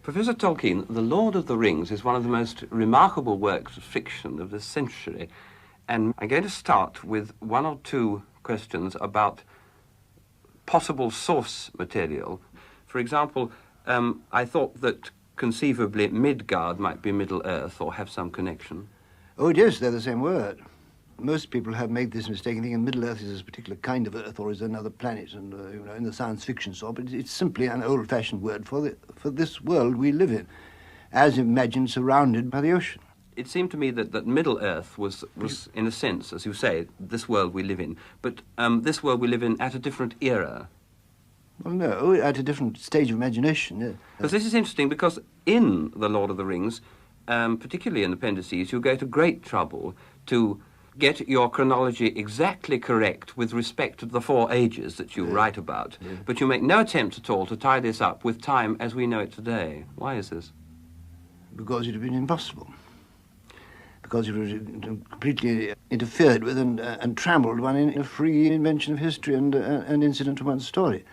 Professor Tolkien, The Lord of the Rings is one of the most remarkable works of fiction of this century. And I'm going to start with one or two questions about possible source material. For example, I thought that conceivably Midgard might be Middle-earth or have some connection. Oh, it is. They're the same word. Most people have made this mistake thinking Middle-earth is a particular kind of Earth or is another planet, and in the science fiction sort. But it's simply an old-fashioned word for this world we live in, as imagined surrounded by the ocean. It seemed to me that Middle-earth was, in a sense, as you say, this world we live in. But this world we live in at a different era. Well, no, at a different stage of imagination, yeah. Because this is interesting, because in The Lord of the Rings, particularly in appendices, you go to great trouble to get your chronology exactly correct with respect to the 4 ages that you write about. Yeah. But you make no attempt at all to tie this up with time as we know it today. Why is this? Because it would have been impossible. Because it would have completely interfered with and trammeled one in a free invention of history and incident to one's story.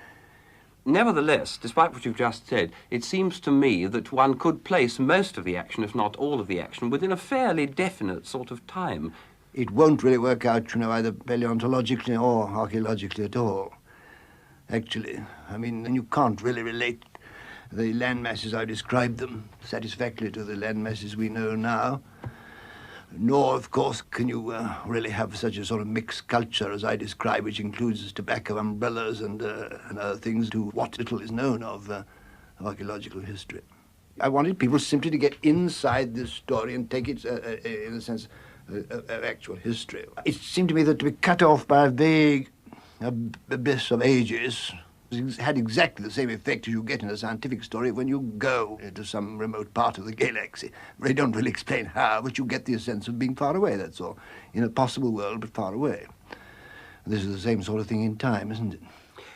Nevertheless, despite what you've just said, it seems to me that one could place most of the action, if not all of the action, within a fairly definite sort of time. It won't really work out, either paleontologically or archaeologically at all, actually. I mean, and you can't really relate the land masses I described them satisfactorily to the land masses we know now. Nor, of course, can you really have such a sort of mixed culture as I describe, which includes tobacco umbrellas and other things, to what little is known of archaeological history. I wanted people simply to get inside this story and take it, in a sense, of actual history. It seemed to me that to be cut off by a vague abyss of ages had exactly the same effect as you get in a scientific story when you go to some remote part of the galaxy. They don't really explain how, but you get the sense of being far away, that's all. In a possible world, but far away. This is the same sort of thing in time, isn't it?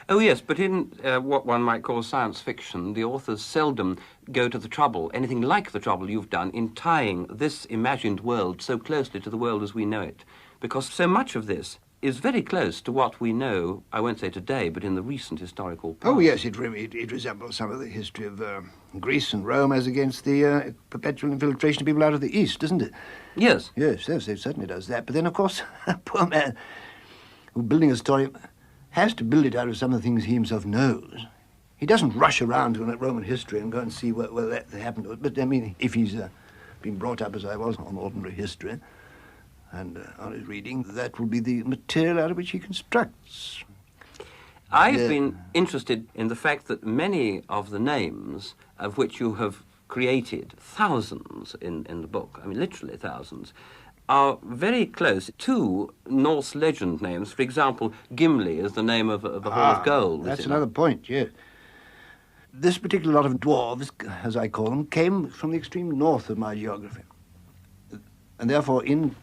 Oh, yes, but in what one might call science fiction, the authors seldom go to the trouble, anything like the trouble you've done, in tying this imagined world so closely to the world as we know it. Because so much of this is very close to what we know, I won't say today, but in the recent historical past. Oh, yes, it resembles some of the history of Greece and Rome as against the perpetual infiltration of people out of the East, doesn't it? Yes. Yes, it certainly does that. But then, of course, a poor man who's building a story has to build it out of some of the things he himself knows. He doesn't rush around to Roman history and go and see what that happened. But, I mean, if he's been brought up as I was on ordinary history and on his reading, that will be the material out of which he constructs. I've been interested in the fact that many of the names of which you have created thousands in the book, I mean literally thousands, are very close to Norse legend names. For example, Gimli is the name of a ball of gold. That's another point, yes. This particular lot of dwarves, as I call them, came from the extreme north of my geography. And therefore, in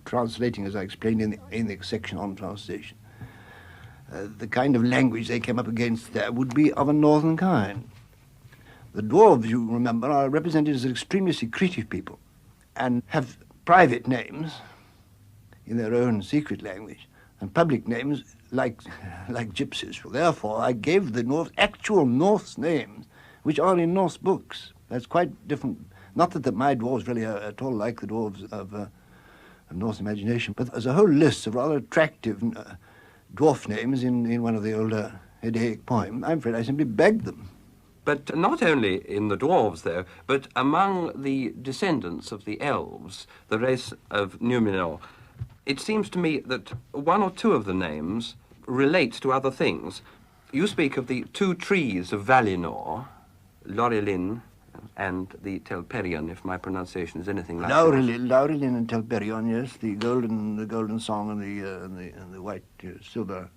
translating, as I explained in the section on translation, the kind of language they came up against there would be of a northern kind. The dwarves, you remember, are represented as an extremely secretive people and have private names in their own secret language and public names like gypsies. Therefore, I gave the actual Norse names, which are in Norse books. That's quite different. Not that my dwarves really are at all like the dwarves of Norse imagination, but there's a whole list of rather attractive dwarf names in one of the older Heidaic poems. I'm afraid I simply begged them. But not only in the dwarves, though, but among the descendants of the elves, the race of Numenor, it seems to me that one or two of the names relate to other things. You speak of the 2 trees of Valinor, Laurelin and the Telperion, if my pronunciation is anything like that. Laurelin and Telperion, yes, the golden song and the white silver.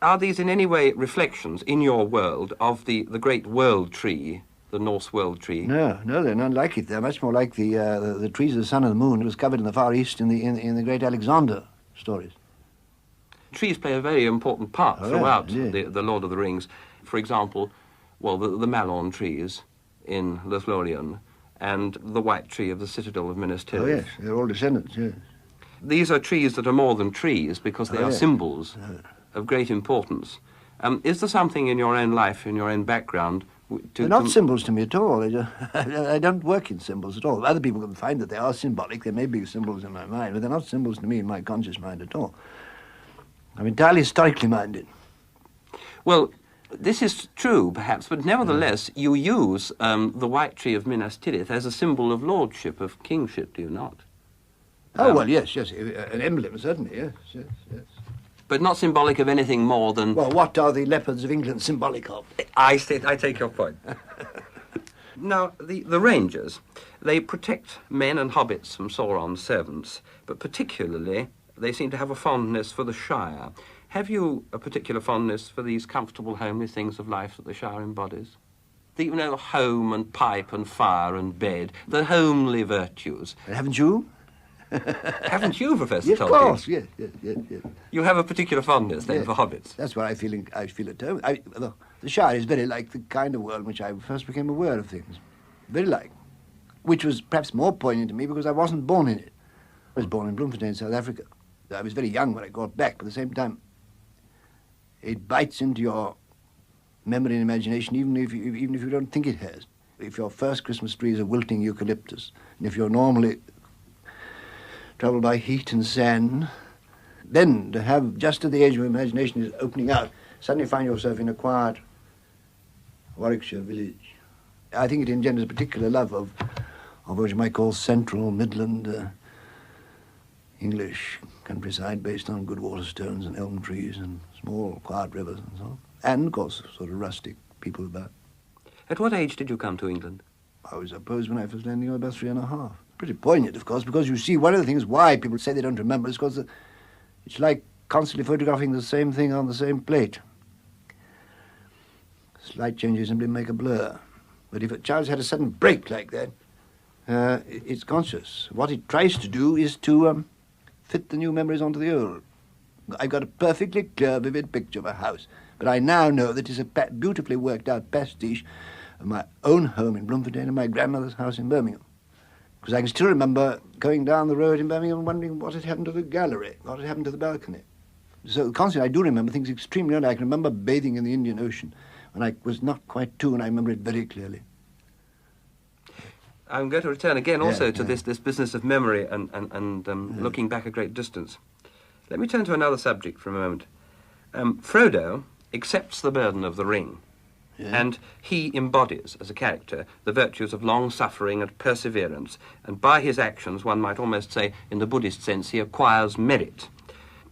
Are these in any way reflections in your world of the great world tree, the Norse world tree? No, they're not like it. They're much more like the trees of the sun and the moon discovered in the Far East in the great Alexander stories. Trees play a very important part throughout yeah. the Lord of the Rings. For example, the Malorn trees in Lothlorien and the white tree of the citadel of Minas Tirith. Oh, yes, they're all descendants, yes. These are trees that are more than trees because they are symbols of great importance. Is there something in your own life, in your own background, They're not symbols to me at all. I don't work in symbols at all. Other people can find that they are symbolic. There may be symbols in my mind, but they're not symbols to me in my conscious mind at all. I'm entirely historically minded. Well, this is true, perhaps, but nevertheless, you use the white tree of Minas Tirith as a symbol of lordship, of kingship, do you not? Oh, well, yes, an emblem, certainly, yes. But not symbolic of anything more than... Well, what are the leopards of England symbolic of? I take your point. Now, the Rangers, they protect men and hobbits from Sauron's servants, but particularly they seem to have a fondness for the Shire. Have you a particular fondness for these comfortable, homely things of life that the Shire embodies? Home and pipe and fire and bed, the homely virtues. Haven't you? Haven't you, Professor Yes, Tolkien? of course, yes. You have a particular fondness, then, for hobbits? That's what I feel at home. The Shire is very like the kind of world in which I first became aware of things. Very like. Which was perhaps more poignant to me because I wasn't born in it. I was born in Bloemfontein, South Africa. I was very young when I got back, but at the same time, it bites into your memory and imagination even if you don't think it has. If your first Christmas tree is a wilting eucalyptus, and if you're normally troubled by heat and sand, then to have, just at the age of imagination is opening out, suddenly find yourself in a quiet Warwickshire village. I think it engenders a particular love of what you might call central Midland English countryside based on good waterstones and elm trees and small quiet rivers and so on. And, of course, sort of rustic people about. At what age did you come to England? I suppose when I was landing, I was about 3 1/2. Pretty poignant, of course, because you see, one of the things why people say they don't remember is because it's like constantly photographing the same thing on the same plate. Slight changes simply make a blur. But if a child's had a sudden break like that, it's conscious. What it tries to do is to fit the new memories onto the old. I've got a perfectly clear, vivid picture of a house, but I now know that it's a beautifully worked out pastiche of my own home in Bloemfontein and my grandmother's house in Birmingham. Because I can still remember going down the road in Birmingham and wondering what had happened to the gallery, what had happened to the balcony. So constantly I do remember things extremely early. I can remember bathing in the Indian Ocean when I was not quite 2, and I remember it very clearly. I'm going to return again also to this business of memory and looking back a great distance. Let me turn to another subject for a moment. Frodo accepts the burden of the ring, and he embodies, as a character, the virtues of long-suffering and perseverance, and by his actions, one might almost say, in the Buddhist sense, he acquires merit.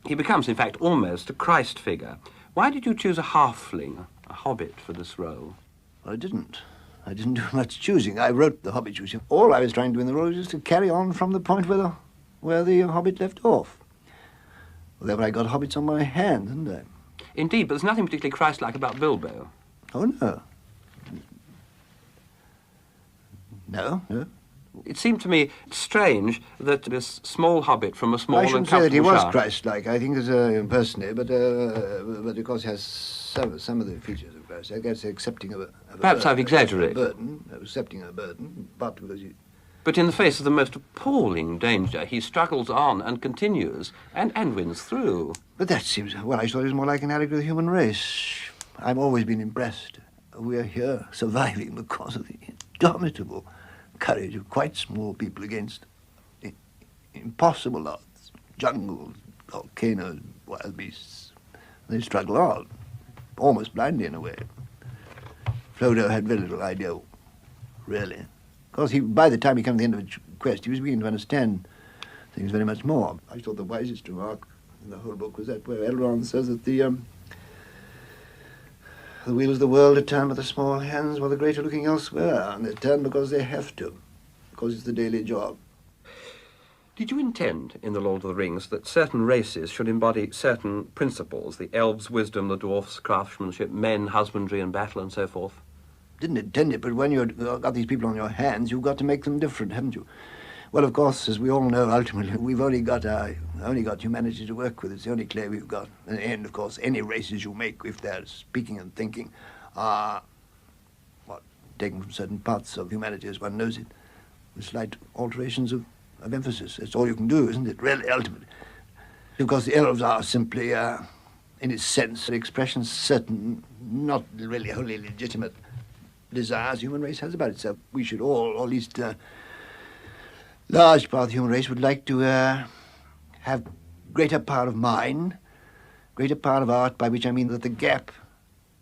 He becomes, in fact, almost a Christ figure. Why did you choose a halfling, a hobbit, for this role? Well, I didn't do much choosing. I wrote the Hobbit, you see. All I was trying to do in the role was just to carry on from the point where the Hobbit left off. Well, then I got hobbits on my hand, didn't I? Indeed, but there's nothing particularly Christ-like about Bilbo. Oh, no. No. It seemed to me strange that this small hobbit from a small and comfortable I shouldn't say that he was Shire... Christ-like, I think, as a personally, but of course he has some of the features of Christ. I guess accepting of a Perhaps I've exaggerated. Accepting a burden, but because he... But in the face of the most appalling danger, he struggles on and continues and wins through. But that seems... Well, I thought it was more like an allegory of the human race. I've always been impressed. We are here surviving because of the indomitable courage of quite small people against impossible odds, jungles, volcanoes, wild beasts. They struggle on, almost blindly in a way. Frodo had very little idea, really. Because by the time he came to the end of the quest, he was beginning to understand things very much more. I thought the wisest remark in the whole book was that where Elrond says that the wheels of the world are turned by the small hands while the great are looking elsewhere, and they turn because they have to, because it's the daily job. Did you intend in The Lord of the Rings that certain races should embody certain principles, the elves' wisdom, the dwarfs' craftsmanship, men, husbandry and battle and so forth? Didn't intend it, but when you've got these people on your hands, you've got to make them different, haven't you? Well, of course, as we all know, ultimately, we've only got humanity to work with. It's the only clay we've got. And, of course, any races you make, if they're speaking and thinking, are, taken from certain parts of humanity as one knows it, with slight alterations of emphasis. That's all you can do, isn't it, really, ultimately? Because the elves are simply, in its sense, expressions certain, not really wholly legitimate desires the human race has about itself. We should all, or at least a large part of the human race, would like to have greater power of mind, greater power of art, by which I mean that the gap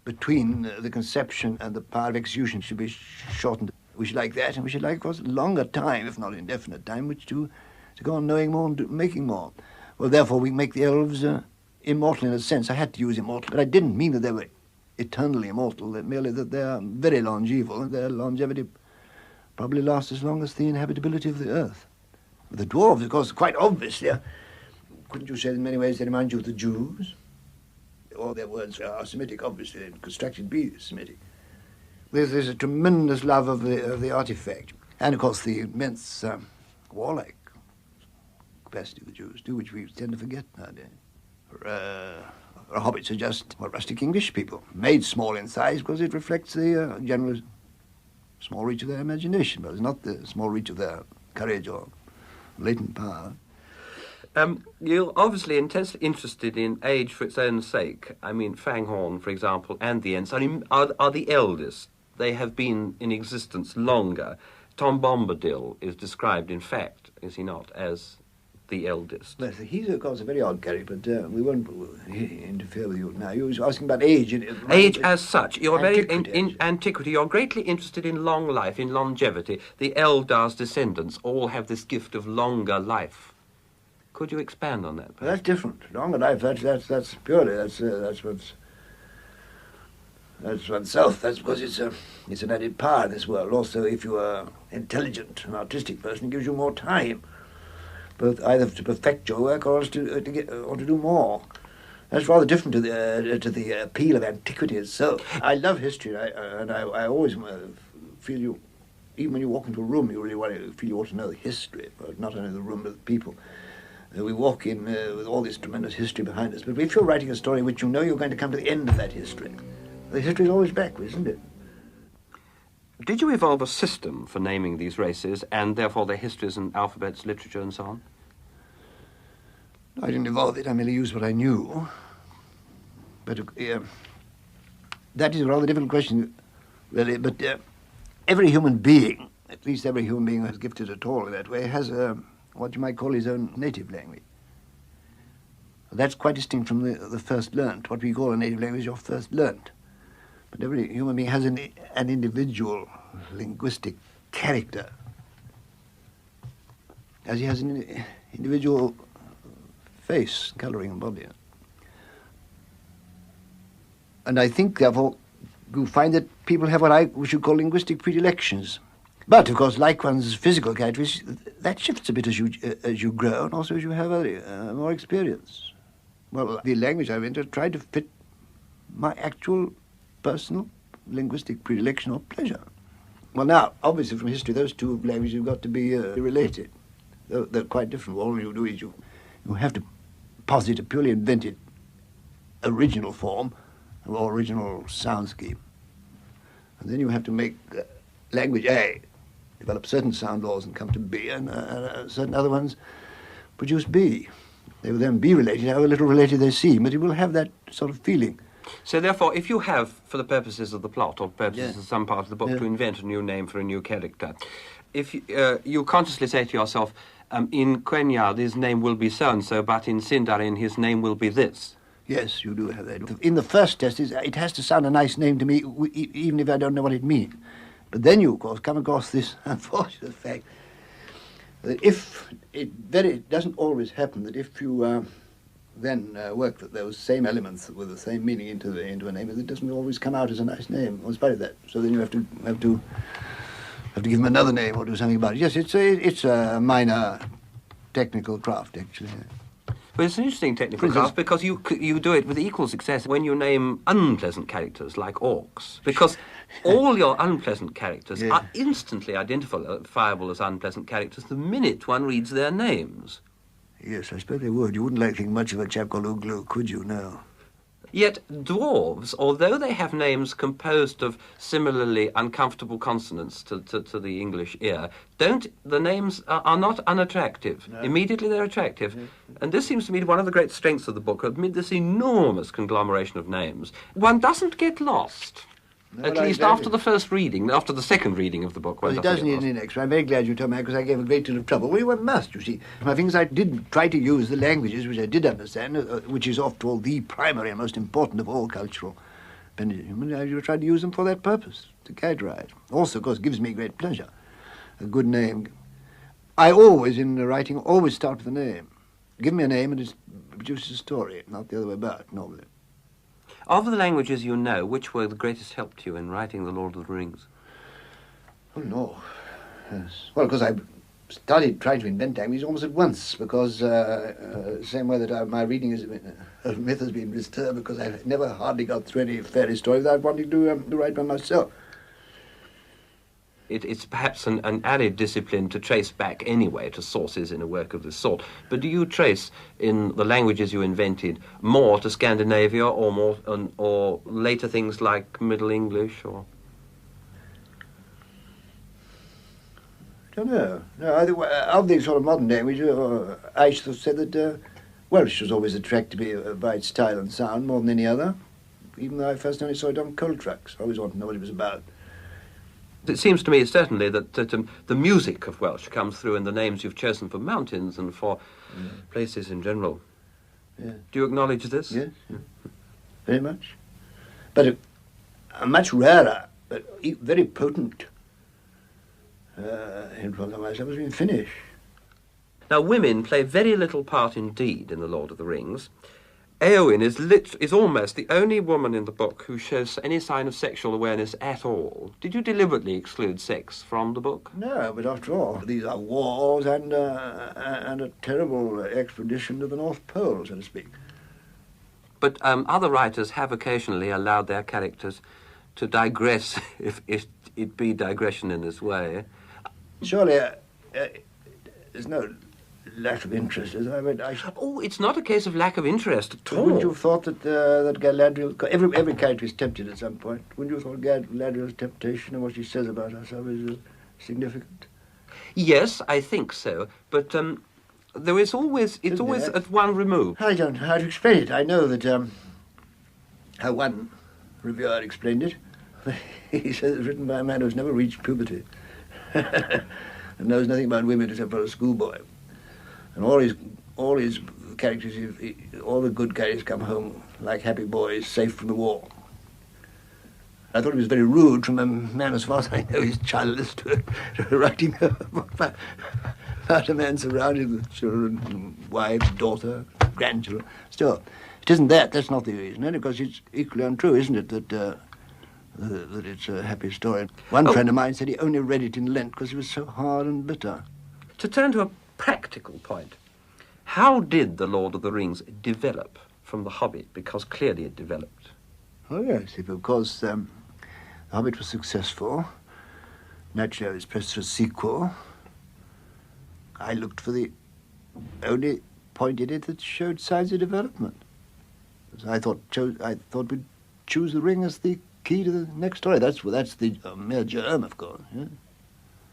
between the conception and the power of execution should be shortened. We should like that, and we should like, of course, longer time, if not indefinite time, which to go on knowing more and making more. Well, therefore, we make the elves immortal in a sense. I had to use immortal, but I didn't mean that they were eternally immortal, merely that they are very longeval, and their longevity probably lasts as long as the inhabitability of the earth. The dwarves, of course, quite obviously, couldn't you say in many ways they remind you of the Jews? All their words are Semitic, obviously, and constructed be Semitic. There's a tremendous love of the artifact, and of course the immense warlike capacity of the Jews do, which we tend to forget nowadays. Hobbits are just rustic English people, made small in size because it reflects the general small reach of their imagination, but it's not the small reach of their courage or latent power. You're obviously intensely interested in age for its own sake. I mean, Fanghorn, for example, and the Ents are the eldest. They have been in existence longer. Tom Bombadil is described, in fact, is he not, as the eldest? Yes, he's, of course, a very odd character, but we won't interfere with you now. You were asking about age. Age as such. You're antiquity, very in antiquity. You're greatly interested in long life, in longevity. The Eldar's descendants all have this gift of longer life. Could you expand on that? Well, that's different. Longer life. That's purely. That's oneself. That's because it's an added power in this world. Also, if you are intelligent, an artistic person, it gives you more time, both either to perfect your work or else to do more. That's rather different to the appeal of antiquity itself. I love history, and I always feel you. Even when you walk into a room, you really want to feel you ought to know the history, but not only the room but the people. We walk in with all this tremendous history behind us, but if you're writing a story which you know you're going to come to the end of that history, the history is always backwards, isn't it? Did you evolve a system for naming these races, and therefore their histories and alphabets, literature, and so on? No, I didn't evolve it. I merely used what I knew. But that is a rather difficult question, really. But every human being, at least every human being who is gifted at all in that way, has what you might call his own native language. That's quite distinct from the first learnt. What we call a native language is your first learnt. But every human being has an individual linguistic character, as he has an individual face, colouring, and body. And I think, therefore, you find that people have what we should call linguistic predilections. But, of course, like one's physical characteristics, that shifts a bit as you grow, and also as you have more experience. Well, the language I've entered tried to fit my actual personal linguistic predilection or pleasure. Well, now, obviously, from history, those two languages have got to be related. They're quite different. All you do is you have to posit a purely invented original form or original sound scheme. And then you have to make language A develop certain sound laws and come to B, and certain other ones produce B. They will then be related, however little related they seem, but it will have that sort of feeling. So therefore, if you have, for the purposes of the plot or purposes of some part of the book, to invent a new name for a new character, if you consciously say to yourself, in Quenya his name will be so-and-so, but in Sindarin his name will be this. Yes, you do have that. In the first test, it has to sound a nice name to me, even if I don't know what it means. But then you, of course, come across this unfortunate fact that if it doesn't always happen that if you then work those same elements with the same meaning into a name, it doesn't always come out as a nice name, in spite of that. So then you have to give them another name or do something about it. Yes, it's a minor technical craft, actually. But it's an interesting technical craft because you do it with equal success when you name unpleasant characters like orcs. Because all your unpleasant characters are instantly identifiable as unpleasant characters the minute one reads their names. Yes, I suppose they would. You wouldn't like to think much of a chap called Uglu, could you? No. Yet dwarves, although they have names composed of similarly uncomfortable consonants to the English ear, the names are not unattractive. No. Immediately they're attractive. Mm-hmm. And this seems to me one of the great strengths of the book, amid this enormous conglomeration of names. One doesn't get lost. No, At well, least after the first reading, after the second reading of the book. Well, it does need an extra. I'm very glad you told me, because I gave a great deal of trouble. Well, one must, you see. My things, I did try to use the languages which I did understand, which is, after all, the primary and most important of all cultural appendages. I tried to use them for that purpose, to characterize. Also, of course, gives me great pleasure. A good name. I always, in writing, always start with a name. Give me a name and it produces a story, not the other way about, normally. Of the languages you know, which were the greatest help to you in writing The Lord of the Rings? Oh, no. Yes. Well, because I started trying to invent languages almost at once, because same way that my reading of myth has been disturbed, because I've never hardly got through any fairy story without wanting to write one myself. It's perhaps an added discipline to trace back anyway to sources in a work of this sort. But do you trace in the languages you invented more to Scandinavia or more or later things like Middle English or? I don't know. No, of the sort of modern language, I should have said that Welsh was always attracted me by its style and sound more than any other. Even though I first only saw it on coal trucks, I always wanted to know what it was about. It seems to me certainly that the music of Welsh comes through in the names you've chosen for mountains and for places in general. Yeah. Do you acknowledge this? Yes, very much. But a much rarer, but very potent influence on myself has been Finnish. Now, women play very little part indeed in The Lord of the Rings. Éowyn is almost the only woman in the book who shows any sign of sexual awareness at all. Did you deliberately exclude sex from the book? No, but after all, these are wars and a terrible expedition to the North Pole, so to speak. But other writers have occasionally allowed their characters to digress, if it be digression in this way. Surely there's no lack of interest. Oh, it's not a case of lack of interest at all. Wouldn't you have thought that Galadriel, every character is tempted at some point, wouldn't you have thought Galadriel's temptation and what she says about herself is significant? Yes, I think so, but there is always, it's always at one remove. I don't know how to explain it. I know that how one reviewer explained it. He says it's written by a man who's never reached puberty and knows nothing about women except for a schoolboy. And all his characters, all the good characters come home like happy boys, safe from the war. I thought it was very rude from a man, as far as I know, is childless, to writing about a man surrounded with children, wife, daughter, grandchildren. Still, it isn't that. That's not the reason. Only because it's equally untrue, isn't it, that it's a happy story. One friend of mine said he only read it in Lent because it was so hard and bitter. To turn to a practical point, how did The Lord of the Rings develop from The Hobbit? Because clearly it developed. Oh, yes, of course, The Hobbit was successful. Naturally, I was pressed for a sequel. I looked for the only point in it that showed signs of development. So I thought we'd choose the ring as the key to the next story. That's the mere germ, of course. Yeah.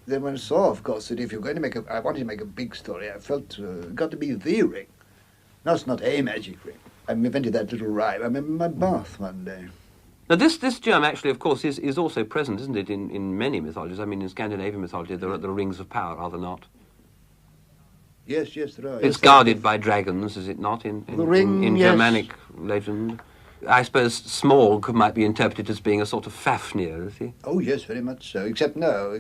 Then when I saw, of course, that if you're going to I wanted to make a big story, I felt it got to be the ring. No, it's not a magic ring. I invented that little rhyme. I remember my bath one day. Now, this germ actually, of course, is also present, isn't it, in many mythologies? I mean, in Scandinavian mythology, there are the rings of power, are there not? Yes, there are. It's guarded by dragons, is it not, in yes. Germanic legend? I suppose Smaug might be interpreted as being a sort of Fafnir, is he? Oh, yes, very much so. Except no,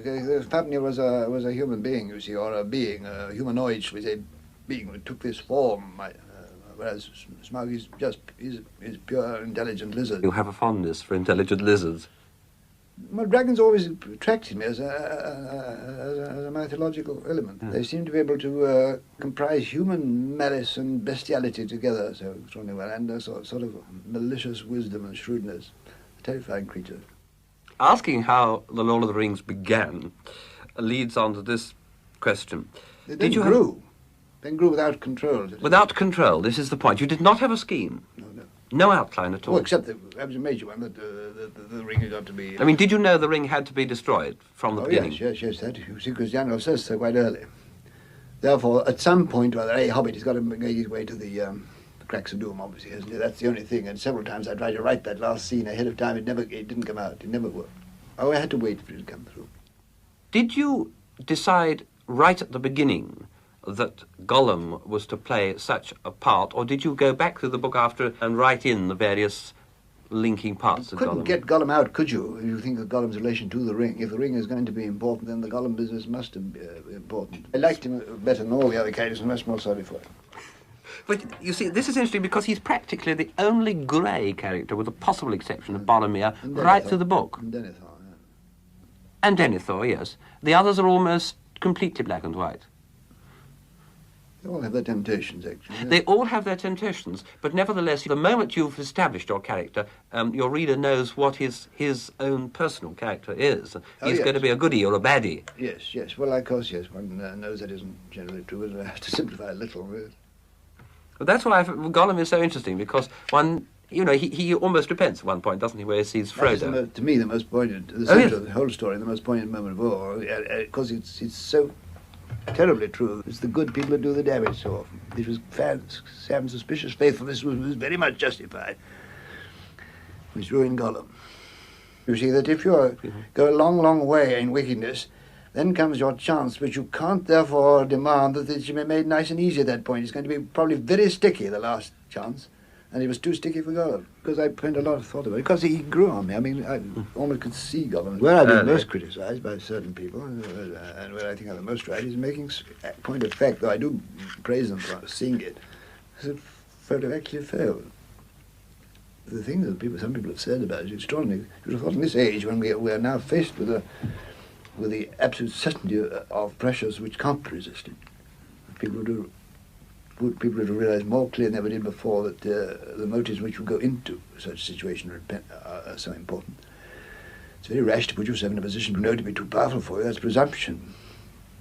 Fafnir was a human being, you see, or a being, a humanoid, shall we say, being who took this form. Whereas Smaug is pure intelligent lizard. You have a fondness for intelligent lizards. Well, dragons always attracted me as a mythological element. Yeah. They seem to be able to comprise human malice and bestiality together so strongly well, and a sort of malicious wisdom and shrewdness. Terrifying creatures. Asking how The Lord of the Rings began leads on to this question. Then grew without control. Without control, this is the point. You did not have a scheme. No. No outline at all. Well, except that was a major one, that the ring had got to be... I mean, did you know the ring had to be destroyed from the beginning? Yes, that, you see, because Janov says so quite early. Therefore, at some point or other, a hobbit has got to make his way to the cracks of doom, obviously, isn't it? That's the only thing. And several times I tried to write that last scene ahead of time. It didn't come out. It never worked. Oh, I had to wait for it to come through. Did you decide right at the beginning that Gollum was to play such a part, or did you go back through the book after and write in the various linking parts of Gollum? Couldn't get Gollum out, could you? If you think of Gollum's relation to the ring. If the ring is going to be important, then the Gollum business must be important. I liked him better than all the other characters, and much more sorry for him. But you see, this is interesting because he's practically the only grey character, with the possible exception of Boromir, right through the book. And Denethor, yeah. And Denethor, yes. The others are almost completely black and white. They all have their temptations, actually. Yeah. They all have their temptations, but nevertheless, the moment you've established your character, your reader knows what his own personal character is. He's going to be a goodie or a baddie. Yes, yes. Well, of course, yes. One knows that isn't generally true, but I have to simplify a little. But that's why Gollum is so interesting, because one, he almost repents at one point, doesn't he, where he sees Frodo. To me, the most poignant, the centre of the whole story, the most poignant moment of all, because it's so terribly true. It's the good people that do the damage so often. It was Sam's suspicious faithfulness was very much justified, which ruined Gollum. You see that if you go a long, long way in wickedness, then comes your chance, but you can't therefore demand that it should be made nice and easy at that point. It's going to be probably very sticky, the last chance. And it was too sticky for Gollum, because I spent a lot of thought about it, because he grew on me. I mean, I almost could see Gollum. Where I've been most criticised by certain people, and where I think I'm the most right, is making a point of fact, though I do praise them for seeing it, that Frodo actually failed. The thing that some people have said about it is extraordinary. You would have thought in this age, when we are now faced with the absolute certainty of pressures which can't be resisted, people would realise more clearly than ever did before that the motives which would go into such a situation are so important. It's very rash to put yourself in a position you know to be too powerful for you. That's presumption.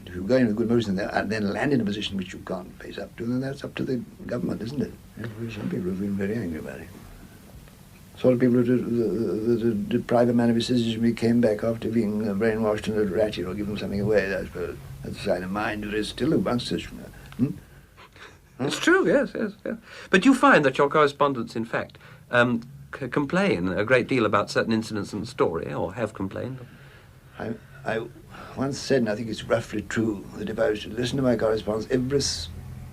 If you go in with good motives and then land in a position which you can't face up to, then that's up to the government, isn't it? Some people have been very angry about it. Sort of people that deprive a man of his citizenship when he came back after being brainwashed and a ratchet or given something away. That's a sign of mind. There is still amongst us. It's true, yes. But you find that your correspondents, in fact, complain a great deal about certain incidents in the story, or have complained. I once said, and I think it's roughly true, that if I was to listen to my correspondence, every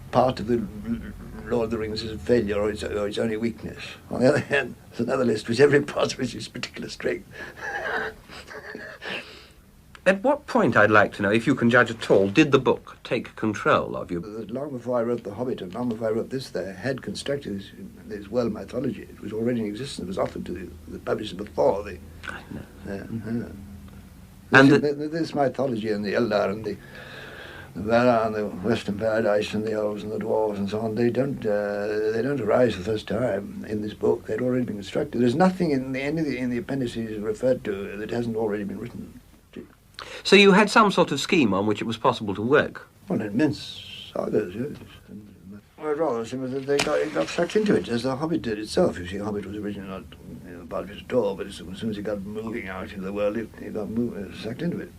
part of the Lord of the Rings is a failure or its only weakness. On the other hand, there's another list which every part of it is particular strength. At what point, I'd like to know, if you can judge at all, did the book take control of you? Long before I wrote The Hobbit and long before I wrote this, they had constructed this world mythology. It was already in existence. It was offered to the publisher before the... I know. This mythology and the Eldar and the Valar and the Western Paradise and the elves and the dwarves and so on, they don't arise for the first time in this book. They'd already been constructed. There's nothing in the appendices referred to that hasn't already been written. So you had some sort of scheme on which it was possible to work? Well, immense sagas, yes. Well, rather similar that they got sucked into it, as The Hobbit did itself. You see, The Hobbit was originally not part of it at all, but as soon as it got moving out into the world, it got sucked into it.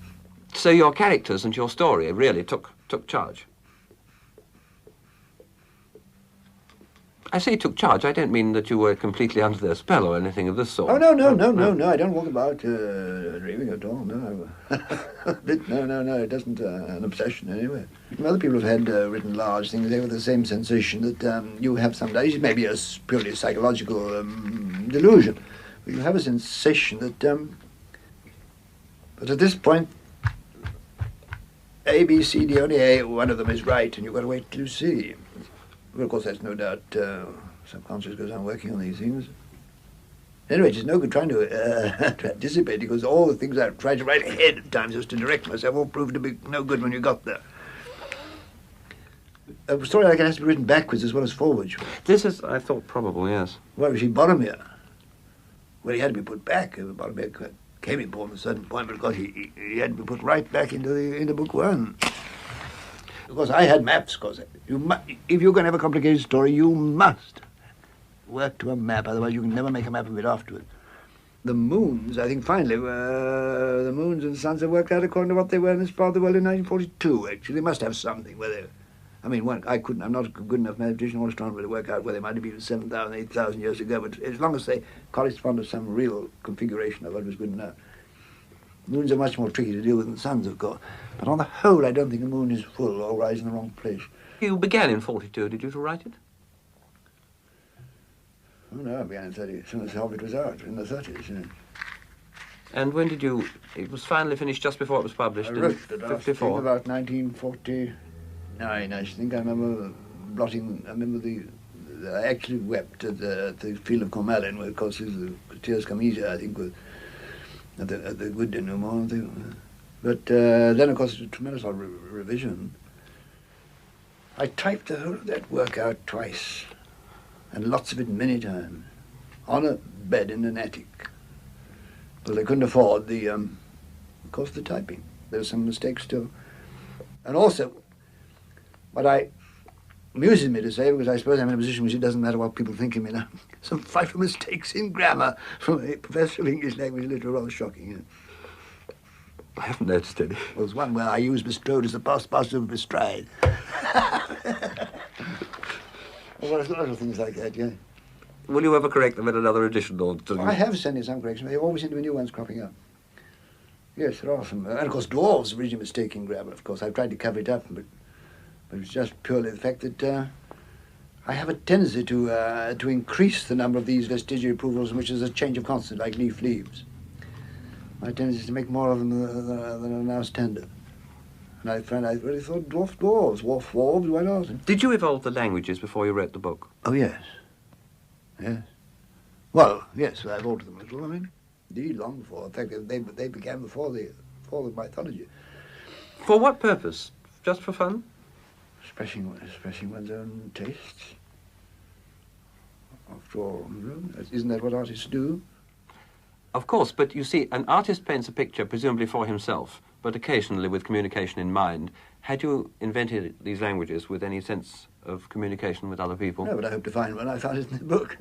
So your characters and your story really took charge? I say took charge. I don't mean that you were completely under their spell or anything of this sort. Oh, no. I don't walk about dreaming at all, no. No, it doesn't an obsession anyway. Other people have had written large things there with the same sensation that you have some days. It may be a purely psychological delusion, but you have a sensation that, but at this point, A, B, C, D, only A, one of them is right, and you've got to wait till you see. Well, of course, that's no doubt subconscious goes on working on these things. Anyway, it's no good trying to anticipate, because all the things I've tried to write ahead at times just to direct myself all proved to be no good when you got there. A story like that has to be written backwards as well as forwards. This is, I thought, probable, yes. Well, you see, Boromir, well, he had to be put back. Boromir came important at a certain point, but of course he had to be put right back into book one. Of course, I had maps, because if you're going to have a complicated story, you must work to a map, otherwise you can never make a map of it afterwards. The moons, I think, finally, the moons and suns have worked out according to what they were in this part of the world in 1942, actually. They must have something where I mean, I'm not a good enough mathematician or astronomer to work out where they might have been 7,000, 8,000 years ago, but as long as they correspond to some real configuration of what was good enough. Moons are much more tricky to deal with than suns, of course. But on the whole, I don't think the moon is full or lies in the wrong place. You began in 42, did you, to write it? Oh, no, I began in 30, as soon as The Hobbit was out, in the 30s. You know. And when did you... It was finally finished just before it was published, I in wrote it, 54? About 1949, I think. I remember blotting... I remember I actually wept at the field of Cormallen, where, of course, the tears come easier, I think, with... At the good denouement, I think. But then, of course, a tremendous revision. I typed the whole of that work out twice, and lots of it many times, on a bed in an attic. Because I couldn't afford of course, the typing. There were some mistakes still. And also, what amuses me to say, because I suppose I'm in a position which it doesn't matter what people think of me now, some frightful mistakes in grammar from a professor of English language literature, rather shocking. You know. I haven't noticed any. There was one where I used bestrode as the past participle of bestride. Well, there's a lot of things like that, yeah. Will you ever correct them in another edition, or do you... I have sent in some corrections, but there always seem to be new ones cropping up. Yes, there are some. And of course, dwarves originally mistake in grammar, of course. I've tried to cover it up, but it's just purely the fact that I have a tendency to increase the number of these vestigial approvals, which is a change of consonant, like leaf leaves. My tendency is to make more of them than are now standard. And I really thought dwarves, why not? Did you evolve the languages before you wrote the book? Oh, yes. Yes. Well, yes, I've altered them a little, I mean. Indeed, long before. In fact, they began before the mythology. For what purpose? Just for fun? Expressing one's own tastes. After all, isn't that what artists do? Of course, but you see, an artist paints a picture presumably for himself, but occasionally with communication in mind. Had you invented these languages with any sense of communication with other people? No, but I hope to find one. I found it in the book.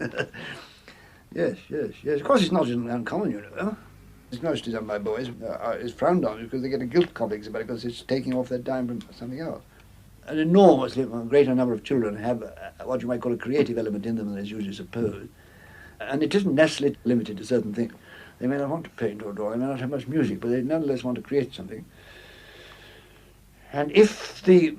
Yes. Of course, it's not uncommon, you know. It's mostly done by boys. It's frowned on because they get a guilt complex about it because it's taking off their time from something else. An enormously greater number of children have what you might call a creative element in them than is usually supposed. And it isn't necessarily limited to certain things. They may not want to paint or draw, they may not have much music, but they nonetheless want to create something. And if the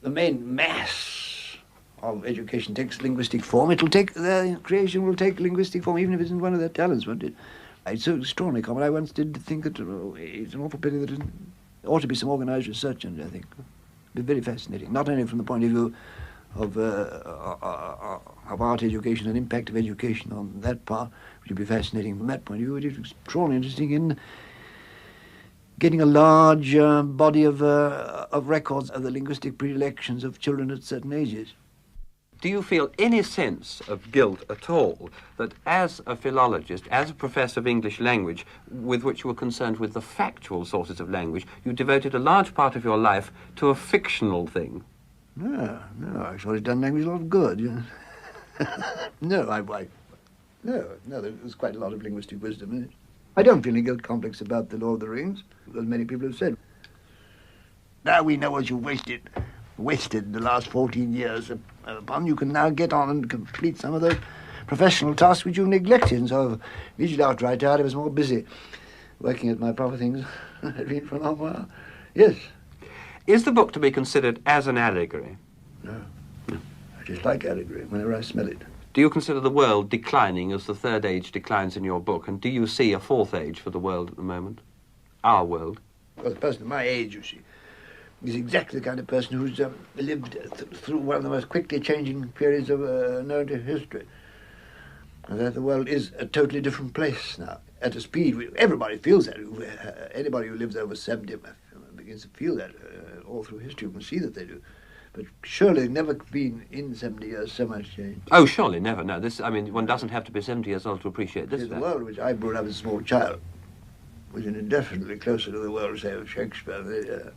main mass of education takes linguistic form, their creation will take linguistic form, even if it isn't one of their talents, won't it? It's so extraordinarily common. I once did think that it's an awful pity that there ought to be some organised research on it, I think. It'd be very fascinating, not only from the point of view of art education and impact of education on that part, which would be fascinating from that point of view. It is extraordinarily interesting in getting a large body of records of the linguistic predilections of children at certain ages. Do you feel any sense of guilt at all that as a philologist, as a professor of English language, with which you were concerned with the factual sources of language, you devoted a large part of your life to a fictional thing? No, I thought it done language a lot of good. You know. No, there's quite a lot of linguistic wisdom in it. I don't feel any guilt complex about the Lord of the Rings, as many people have said. Now we know what you've wasted the last 14 years upon. You can now get on and complete some of those professional tasks which you've neglected. And so immediately after I retired, I was more busy working at my proper things than I'd been for a long while. Yes. Is the book to be considered as an allegory? No. I just like allegory whenever I smell it. Do you consider the world declining as the third age declines in your book? And do you see a fourth age for the world at the moment? Our world? Well, the person of my age, you see, is exactly the kind of person who's lived through one of the most quickly changing periods of known to history. And that the world is a totally different place now, at a speed. Everybody feels that. Anybody who lives over 70 begins to feel that all through history. You can see that they do. But surely there's never been in 70 years so much change. Oh, surely never. No, one doesn't have to be 70 years old to appreciate this. The world which I brought up as a small child was indefinitely closer to the world, say, of Shakespeare.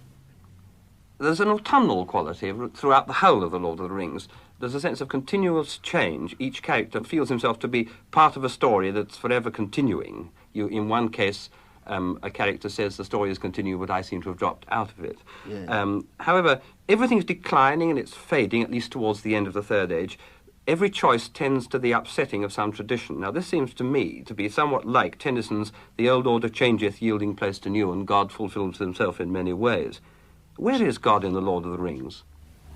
There's an autumnal quality throughout the whole of The Lord of the Rings. There's a sense of continuous change. Each character feels himself to be part of a story that's forever continuing. You, in one case, a character says the story is continuing, but I seem to have dropped out of it. Yeah. However, everything's declining and it's fading, at least towards the end of the Third Age. Every choice tends to the upsetting of some tradition. Now, this seems to me to be somewhat like Tennyson's "The old order changeth, yielding place to new, and God fulfils himself in many ways." Where is God in The Lord of the Rings?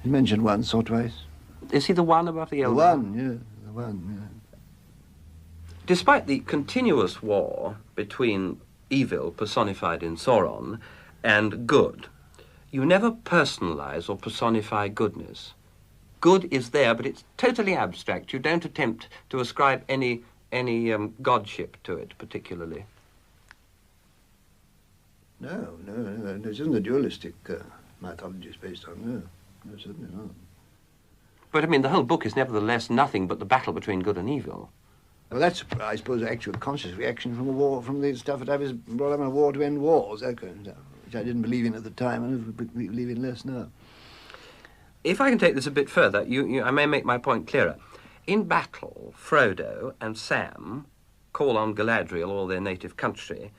He's mentioned once or twice. Is he the one above the The elder? one, yeah, the one, yeah. Despite the continuous war between evil, personified in Sauron, and good, you never personalize or personify goodness. Good is there, but it's totally abstract. You don't attempt to ascribe any godship to it, particularly. No. This isn't a dualistic mythology it's based on, no, certainly not. But, I mean, the whole book is nevertheless nothing but the battle between good and evil. Well, that's, I suppose, an actual conscious reaction from the war, from the stuff that I was brought up in a war to end wars, that kind of stuff, which I didn't believe in at the time and believe in less now. If I can take this a bit further, I may make my point clearer. In battle, Frodo and Sam call on Galadriel or their native country.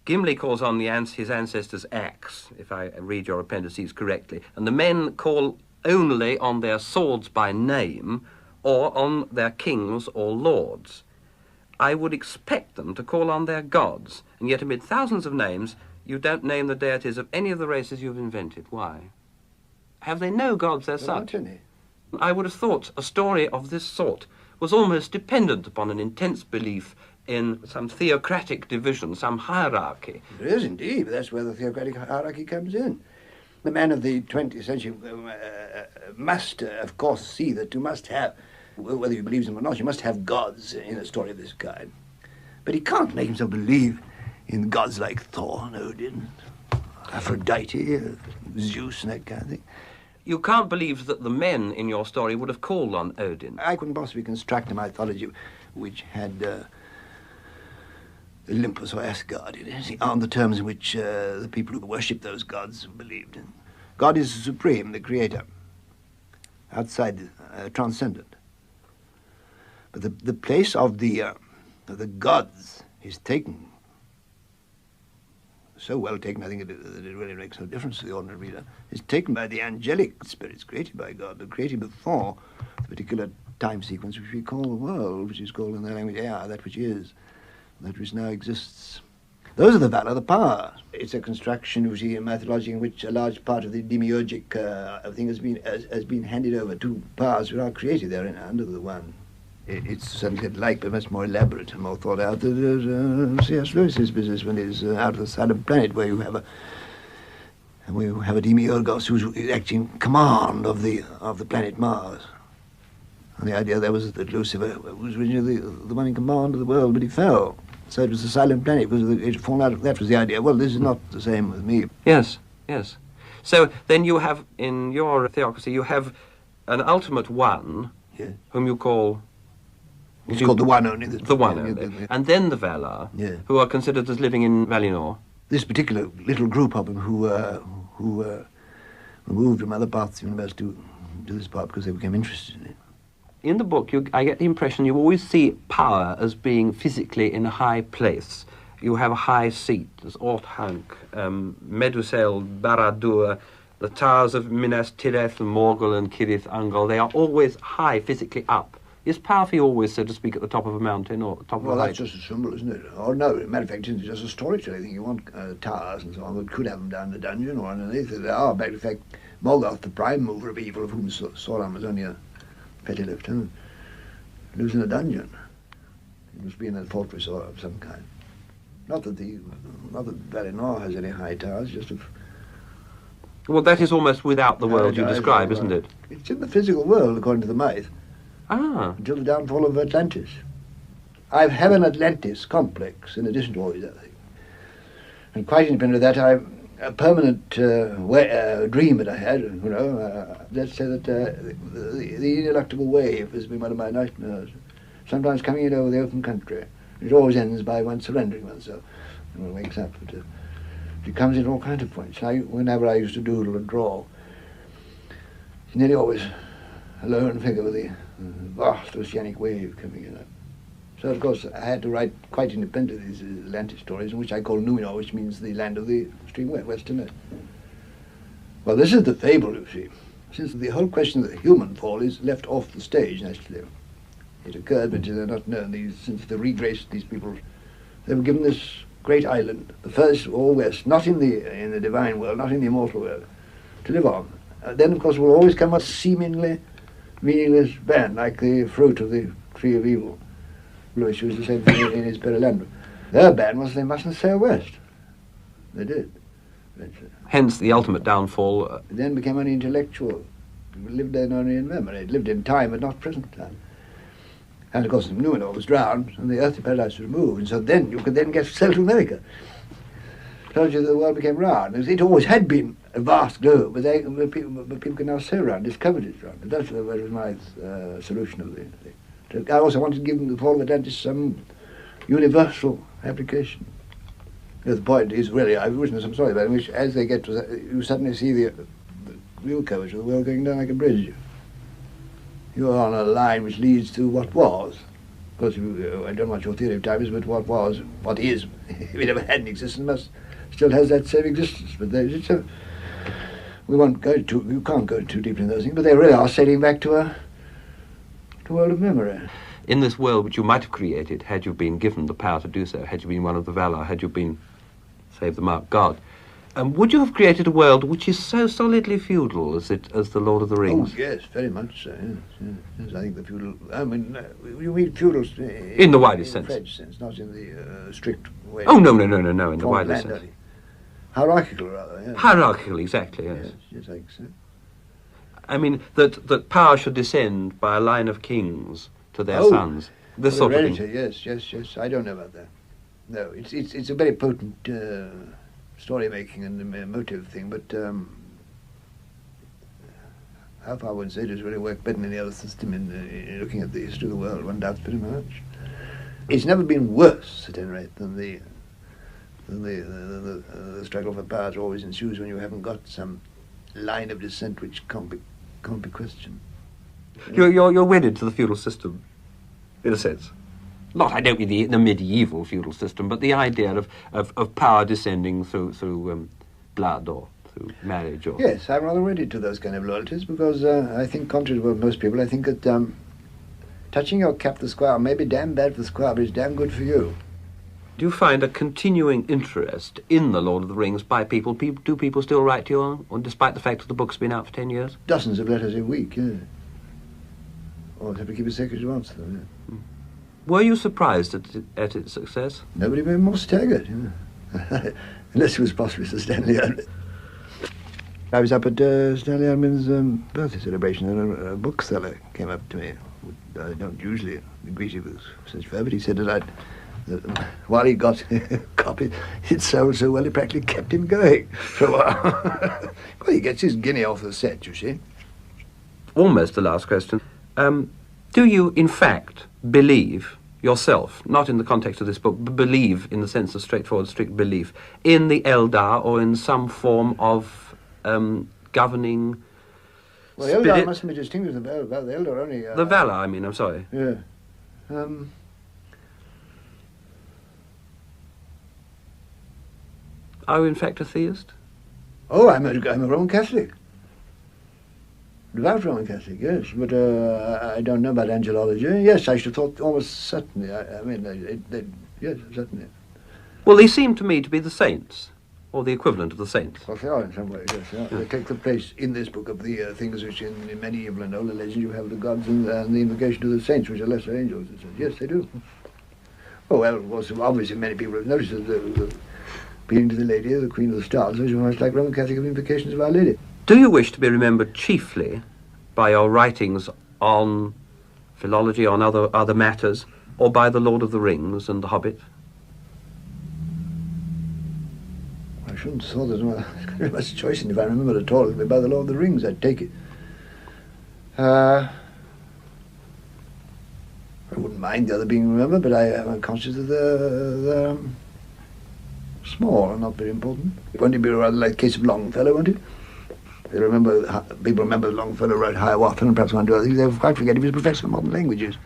Gimli calls on his ancestor's axe, if I read your appendices correctly, and the men call only on their swords by name or on their kings or lords. I would expect them to call on their gods, and yet amid thousands of names, you don't name the deities of any of the races you've invented. Why? Have they no gods as such? Not any. I would have thought a story of this sort was almost dependent upon an intense belief in some theocratic division, some hierarchy. There is indeed, but that's where the theocratic hierarchy comes in. The man of the 20th century must, of course, see that you must have, whether you believe in them or not, you must have gods in a story of this kind. But he can't make himself believe in gods like Thor and Odin, Aphrodite, Zeus and that kind of thing. You can't believe that the men in your story would have called on Odin. I couldn't possibly construct a mythology which had Olympus or Asgard in it, on the terms in which the people who worship those gods believed. God is supreme, the creator, outside, transcendent. But the place of the gods is taken, so well taken, I think that it really makes no difference to the ordinary reader, is taken by the angelic spirits created by God, but created before the particular time sequence which we call the world, which is called in their language that which is, that which now exists. Those are the valor, the power. It's a construction, you see, a methodology in which a large part of the demiurgic thing has been handed over to powers which are created therein under the one. It's certainly like, but much more elaborate and more thought out than C.S. Lewis's business when it's out of the Silent Planet, where you have a demiurgos who's actually in command of the planet Mars. And the idea there was that Lucifer was originally the one in command of the world, but he fell. So it was the Silent Planet, because it had fallen out. That was the idea. Well, this is not the same with me. Yes. So then you have, in your theocracy, you have an ultimate one, Yeah. whom you call... It's called the one only. The one only. And then the Valar, who are considered as living in Valinor. This particular little group of them who moved from other parts of the universe to this part because they became interested in it. In the book, I get the impression you always see power as being physically in a high place. You have a high seat. There's Orthanc, Medusel, Barad-dûr, the towers of Minas Tirith, Morgul and Cirith Ungol. They are always high, physically up. Is power for you always, so to speak, at the top of a mountain or top of a height? Well, that's just a symbol, isn't it? Or no, matter of fact, it's just a storytelling thing. You want towers and so on, but could have them down the dungeon or underneath. There are, matter of fact, Morgoth, the prime mover of evil, of whom Sauron was only a petty lieutenant, lives in a dungeon. He must be in a fortress of some kind. Not that Valinor has any high towers, just of... Well, that is almost without the world you describe, isn't it? It's in the physical world, according to the myth. Ah. Until the downfall of Atlantis. I have an Atlantis complex, in addition to all these other things. And quite independent of that, a permanent dream that I had, let's say that the ineluctable wave has been one of my nightmares, sometimes coming in over the open country. It always ends by one surrendering oneself. And one wakes up. It comes in all kinds of points. Whenever I used to doodle and draw, it's nearly always a lone figure with the vast oceanic wave coming in. So, of course, I had to write quite independently these Atlantis stories, which I call Numenor, which means the land of the extreme western. Well, this is the fable, you see. Since the whole question of the human fall is left off the stage, naturally. It occurred, but they're not known. Since the regraced, these people, they were given this great island, the first all west, not in the divine world, not in the immortal world, to live on. Then, of course, will always come a seemingly meaningless band, like the fruit of the tree of evil. Lewis used the same thing in his Perilandra. Their ban was they mustn't sail west. They did. Hence the ultimate downfall. It then became only intellectual. It lived then only in memory. It lived in time, but not present time. And of course, Numenor was drowned, and the earthly paradise was removed, and so then you could then get sail to America. Told you the world became round. It always had been a vast globe, but people can now sail around, discovered it round. And that's what was my solution of the thing. I also wanted to give them the fall of Atlantis some universal application. The point is really, I've written some story about it, in which as they get to that, you suddenly see the real coverage of the world going down like a bridge. You're on a line which leads to what was. Of course, I don't know what your theory of time is, but what was, what is, if it ever had an existence, still has that same existence. But we won't go you can't go too deeply in those things, but they really are sailing back to a world of memory. In this world which you might have created, had you been given the power to do so, had you been one of the Valar, had you been, save the mark, God, would you have created a world which is so solidly feudal as the Lord of the Rings? Oh, yes, very much so, yes. I think the feudal, I mean, you mean feudal in the widest sense. French sense, not in the strict way. Oh, no, in the widest sense. Only. Hierarchical, rather, yes. Hierarchical, exactly, yes. Yes, I think so. I mean, that power should descend by a line of kings to their sons. This sort of thing. Yes. I don't know about that. No, it's a very potent story-making and emotive thing, but how far one say does really work better than any other system in looking at the history of the world, one doubts pretty much. It's never been worse, at any rate, than the struggle for power that always ensues when you haven't got some line of descent which can't be questioned. You're wedded to the feudal system, in a sense. Not, I don't mean the medieval feudal system, but the idea of power descending through blood or through marriage. Or yes, I'm rather wedded to those kind of loyalties because I think, contrary to most people, I think that touching your cap to the squire may be damn bad for the squire, but it's damn good for you. Do you find a continuing interest in The Lord of the Rings by people? Do people still write to you on despite the fact that the book's been out for 10 years? Dozens of letters a week, yeah. Or have to keep a secret to answer them, yeah. Were you surprised at its success? Nobody been more staggered, yeah. Unless it was possibly Sir Stanley Unwin. I was up at Stanley Unwin's birthday celebration, and a bookseller came up to me. I don't usually greet him with such fervour, but he said that while he got copies, it sold so well it practically kept him going for a while. Well, he gets his guinea off the set, you see. Almost the last question. Do you, in fact, believe yourself, not in the context of this book, but believe in the sense of straightforward, strict belief, in the Eldar or in some form of governing Well, the Eldar mustn't be distinguished from the Valar. The Eldar only... the Valar, I mean, I'm sorry. Yeah. Are you, in fact, a theist? Oh, I'm a Roman Catholic. Devout Roman Catholic, yes, but I don't know about angelology. Yes, I should have thought almost certainly. Yes, certainly. Well, they seem to me to be the saints, or the equivalent of the saints. Well, they are in some ways, yes. They take the place in this book of the things which in medieval and older legends you have the gods and the invocation of the saints, which are lesser angels. Yes, they do. Oh, well, of course, obviously many people have noticed that the being to the Lady, the Queen of the Stars, which is much like Roman Catholic invocations of Our Lady. Do you wish to be remembered chiefly by your writings on philology, on other matters, or by The Lord of the Rings and The Hobbit? I shouldn't have thought there's very much choice in it. If I remember at all, it would be by The Lord of the Rings, I'd take it. I wouldn't mind the other being remembered, but I am conscious of the small and not very important. Won't it be rather like the case of Longfellow, won't it? People remember Longfellow wrote Hiawatha and perhaps one or two other things. They quite forget he was a professor of modern languages.